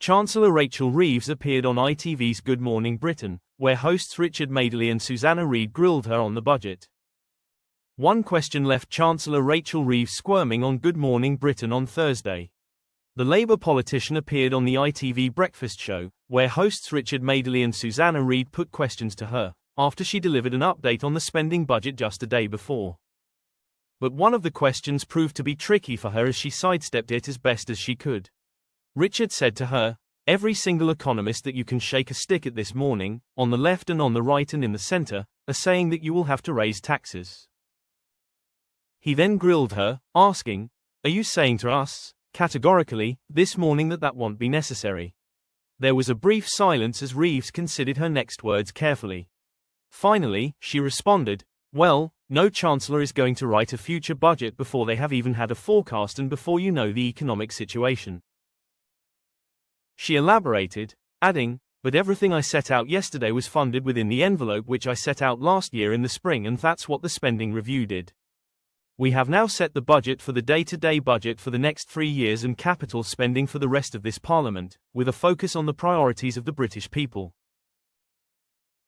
Chancellor Rachel Reeves appeared on ITV's Good Morning Britain, where hosts Madeley and Susanna Reid grilled her on the budget. One question left Chancellor Rachel Reeves squirming on Good Morning Britain on Thursday. The Labour politician appeared on the ITV breakfast show, where hosts Madeley and Susanna Reid put questions to her, after she delivered an update on the spending budget just a day before. But one of the questions proved to be tricky for her as she sidestepped it as best as she could. Richard said to her, "Every single economist that you can shake a stick at this morning, on the left and on the right and in the centre, are saying that you will have to raise taxes." He then grilled her, asking, "Are you saying to us, categorically, this morning that won't be necessary?" There was a brief silence as Reeves considered her next words carefully. Finally, she responded, "Well, no chancellor is going to write a future budget before they have even had a forecast and before you know the economic situation." She elaborated, adding, "But everything I set out yesterday was funded within the envelope which I set out last year in the spring, and that's what the spending review did. We have now set the budget for the day-to-day budget for the next 3 years and capital spending for the rest of this parliament, with a focus on the priorities of the British people."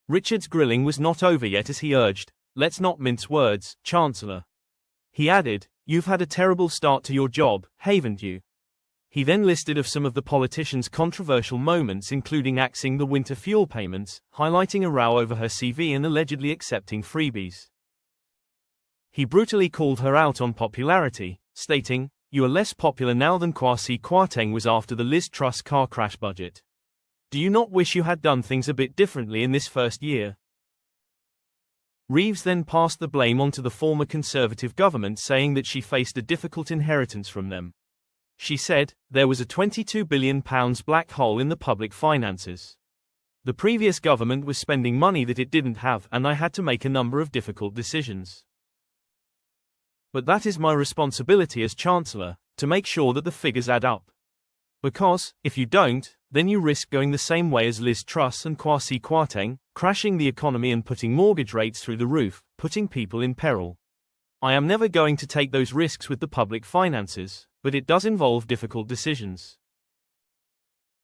Richard's grilling was not over yet as he urged, "Let's not mince words, Chancellor." He added, "You've had a terrible start to your job, haven't you?" He then listed of some of the politician's controversial moments, including axing the winter fuel payments, highlighting a row over her CV and allegedly accepting freebies. He brutally called her out on popularity, stating, "You are less popular now than Kwasi Kwarteng was after the Liz Truss car crash budget. Do you not wish you had done things a bit differently in this first year?" Reeves then passed the blame onto the former Conservative government, saying that she faced a difficult inheritance from them. She said, "There was a £22 billion black hole in the public finances. The previous government was spending money that it didn't have, and I had to make a number of difficult decisions. But that is my responsibility as Chancellor, to make sure that the figures add up. Because, if you don't, then you risk going the same way as Liz Truss and Kwasi Kwarteng, crashing the economy and putting mortgage rates through the roof, putting people in peril. I am never going to take those risks with the public finances, but it does involve difficult decisions."